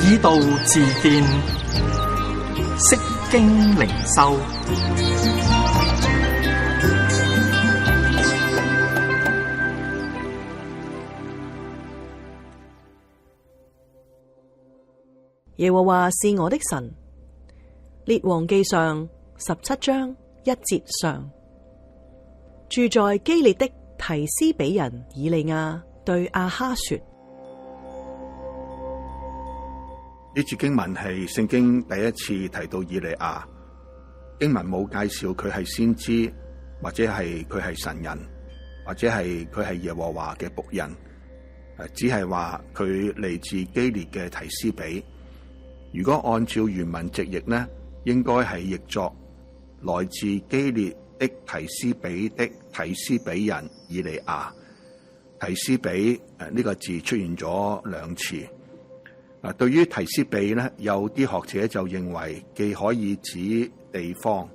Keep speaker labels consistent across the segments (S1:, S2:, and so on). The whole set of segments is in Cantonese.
S1: 以道治見，釋經靈修。
S2: 耶和華是我的神。列王記上17章1節上，住在基列的提斯比人以利亞對亞哈說：
S3: 呢節經文係聖經第一次提到以利亞，經文冇介紹佢係先知，或者係佢係神人，或者係佢係耶和華嘅僕人，只係話佢嚟自基列嘅提斯比。如果按照原文直譯呢，應該係譯作來自基列的提斯比的提斯比人以利亞。提斯比呢個字出現咗2次。對於提斯比呢，有啲學者就認為既可以指地方，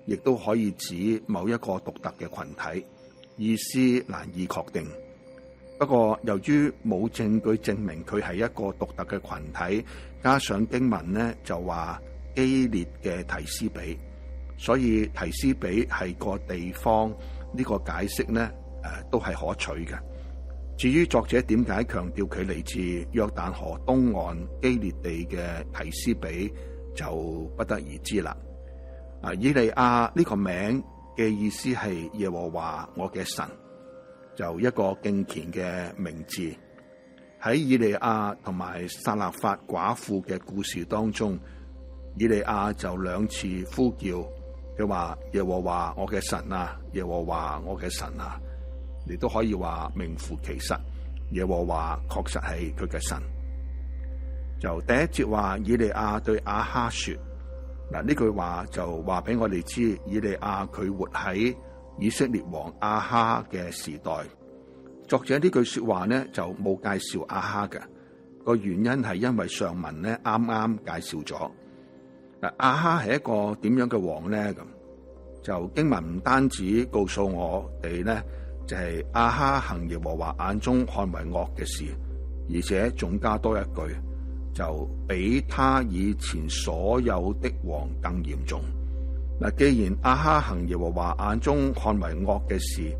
S3: 亦都可以指某一個獨特嘅群體，意思難以確定。不過由於冇證據證明佢係一個獨特嘅群體，加上經文呢就話基列嘅提斯比，所以提斯比係個地方，呢個解釋呢都係可取嘅。至於作者點解強調佢嚟自約旦河東岸基列地嘅提斯比，就不得而知啦。以利亞呢個名嘅意思係耶和華我嘅神，就一個敬虔嘅名字。喺以利亞同埋撒勒法寡婦嘅故事當中，以利亞就2次呼叫佢話耶和華我嘅神啊，耶和華我嘅神啊。你都可以話名副其實，耶和華確實係佢嘅神。就第一節話以利亞對亞哈說，嗱，呢句話就話俾我哋知，以利亞佢活喺以色列王亞哈嘅時代。作者呢句說話呢就冇介紹亞哈嘅，個原因係因為上文呢啱啱介紹咗。亞哈係一個點樣嘅王呢？咁就經文唔單止告訴我哋呢，就係亞哈行耶和華眼中看為惡嘅事，而且仲加多一句，就比他以前所有的王更嚴重。嗱，既然亞哈行耶和華眼中看為惡嘅事，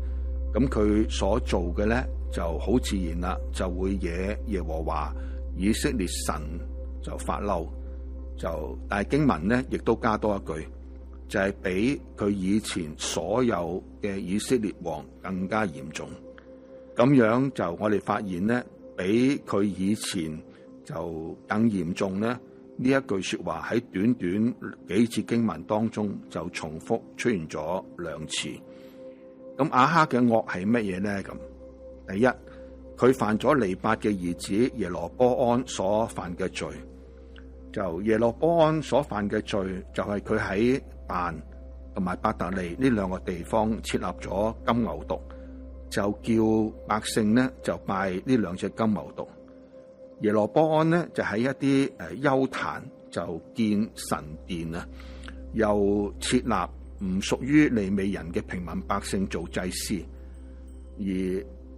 S3: 咁佢所做嘅咧就好自然啦，就會惹耶和華以色列神就發嬲。但係經文咧亦都加多一句，就係比佢以前所有嘅以色列王更加嚴重。咁樣就我哋發現咧，比佢以前就更嚴重咧。呢一句說話喺短短幾節經文當中就重複出現咗2次。咁亞哈嘅惡係乜嘢咧？咁第一，佢犯咗尼八嘅兒子耶羅波安所犯嘅罪。就耶羅波安所犯嘅罪，就係佢喺但同埋伯特利呢2個地方設立咗金牛犢，就叫百姓呢就拜呢2隻金牛犢。耶羅波安呢就喺一啲丘壇就建神殿啊，又設立唔屬於利未人嘅平民百姓做祭司。而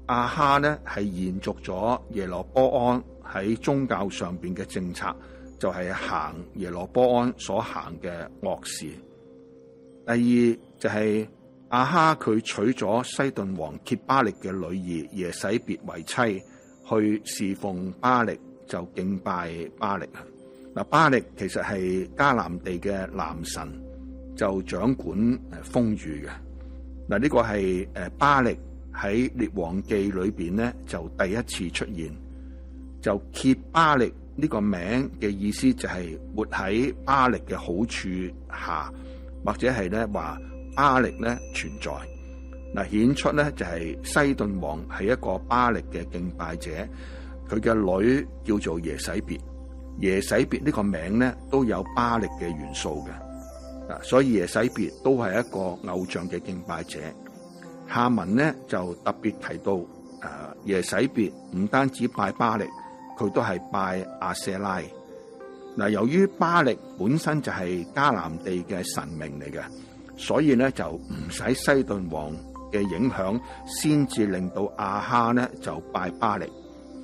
S3: 亞哈呢係延續咗耶羅波安喺宗教上邊嘅政策，就係行耶羅波安所行嘅惡事。第二就係亞哈佢娶咗西頓王謁巴力嘅女兒耶洗別為妻，去侍奉巴力，就敬拜巴力。嗱，巴力其實係迦南地嘅男神，就掌管風雨嘅。嗱，呢個係巴力喺列王記裏邊咧就第一次出現。就謁巴力呢個名嘅意思就係活喺巴力嘅好處下，或者係咧話巴力咧存在。嗱，顯出咧就係西頓王係一個巴力嘅敬拜者，佢嘅女叫做耶洗別。耶洗別呢個名咧都有巴力嘅元素嘅，所以耶洗別都係一個偶像嘅敬拜者。下文咧就特別提到耶洗別唔單止拜巴力，佢都係拜亞舍拉。嗱，由於巴力本身就係迦南地嘅神明嚟嘅，所以咧就唔使西頓王嘅影響，先至令到亞哈呢就拜巴力。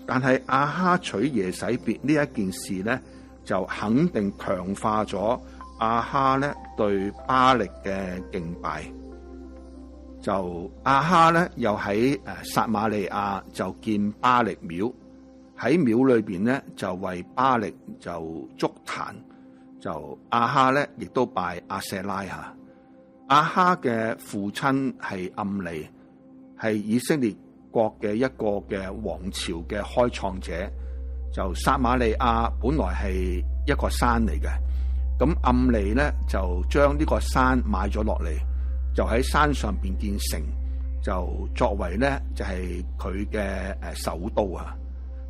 S3: 但係亞哈娶耶洗別呢一件事呢，就肯定強化咗亞哈呢對巴力嘅敬拜。就亞哈呢又喺撒瑪利亞就建巴力廟，喺廟裏邊呢就為巴力就築壇。就亞哈呢亦都拜亞舍拉吓。亞哈嘅父親係暗利，係以色列國嘅一個嘅王朝嘅開創者。就撒瑪利亞本來係一個山嚟嘅，咁暗利咧就將呢個山買咗落嚟，就喺山上邊建城，就作為咧就係佢嘅首都啊。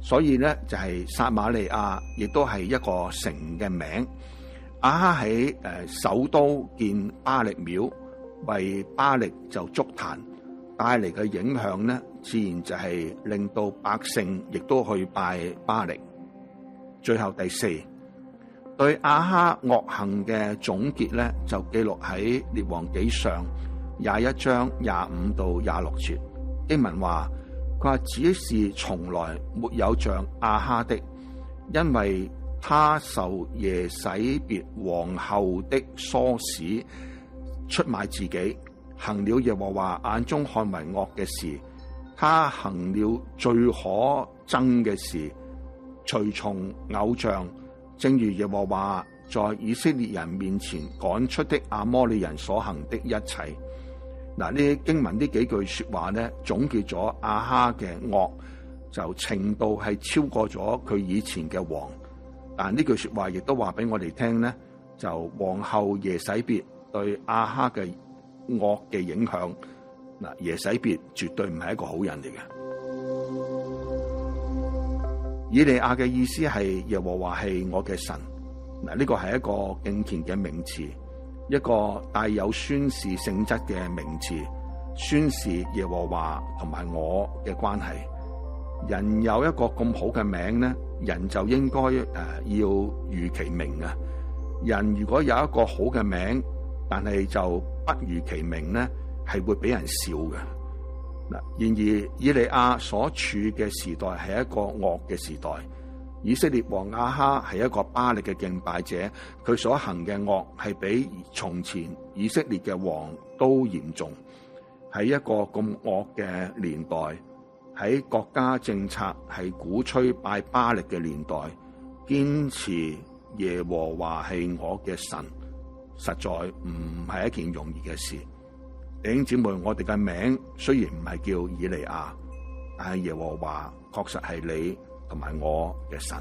S3: 所以咧就係撒瑪利亞亦都係一個城嘅名。亞哈喺首都建巴力廟，為巴力就築壇，帶嚟嘅影響咧，自然就係令到百姓亦都去拜巴力。最後第四，對亞哈惡行嘅總結咧，就記錄喺列王紀上21章25到26節。經文話，佢話只是從來沒有像亞哈的，因為他受耶洗別皇后的唆使，出賣自己，行了耶和華眼中看為惡嘅事。他行了最可憎嘅事，隨從偶像，正如耶和華在以色列人面前趕出的亞摩利人所行的一切。嗱，呢啲經文呢幾句說話咧，總結咗亞哈嘅惡就程度係超過咗佢以前嘅王。但呢句說話亦都話俾我哋聽咧，就皇后耶洗別對亞哈嘅惡嘅影響。嗱，耶洗別絕對唔係一個好人嚟嘅。以利亞嘅意思係耶和華係我嘅神。嗱，呢個係一個敬虔嘅名詞，一個帶有宣示性質嘅名詞，宣示耶和華同埋我嘅關係。人有一個咁好嘅名咧，人就應該要如其名啊。人如果有一個好嘅名，但係就不如其名咧，係會俾人笑嘅。嗱，然而以利亞所處嘅時代係一個惡嘅時代。以色列王亞哈係一個巴力嘅敬拜者，佢所行嘅惡係比從前以色列嘅王都嚴重。喺一個咁惡嘅年代，喺國家政策係鼓吹拜巴力嘅年代，堅持耶和華係我嘅神，實在唔係一件容易嘅事。弟兄姊妹，我哋嘅名雖然唔係叫以利亞，但係耶和華確實係你同埋我嘅神。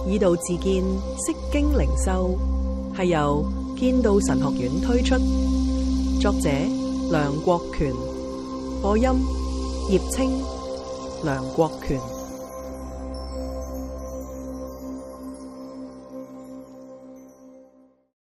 S2: 以道自薦，釋經靈修，係由堅道神學院推出。作者梁國權，播音葉清、梁國權。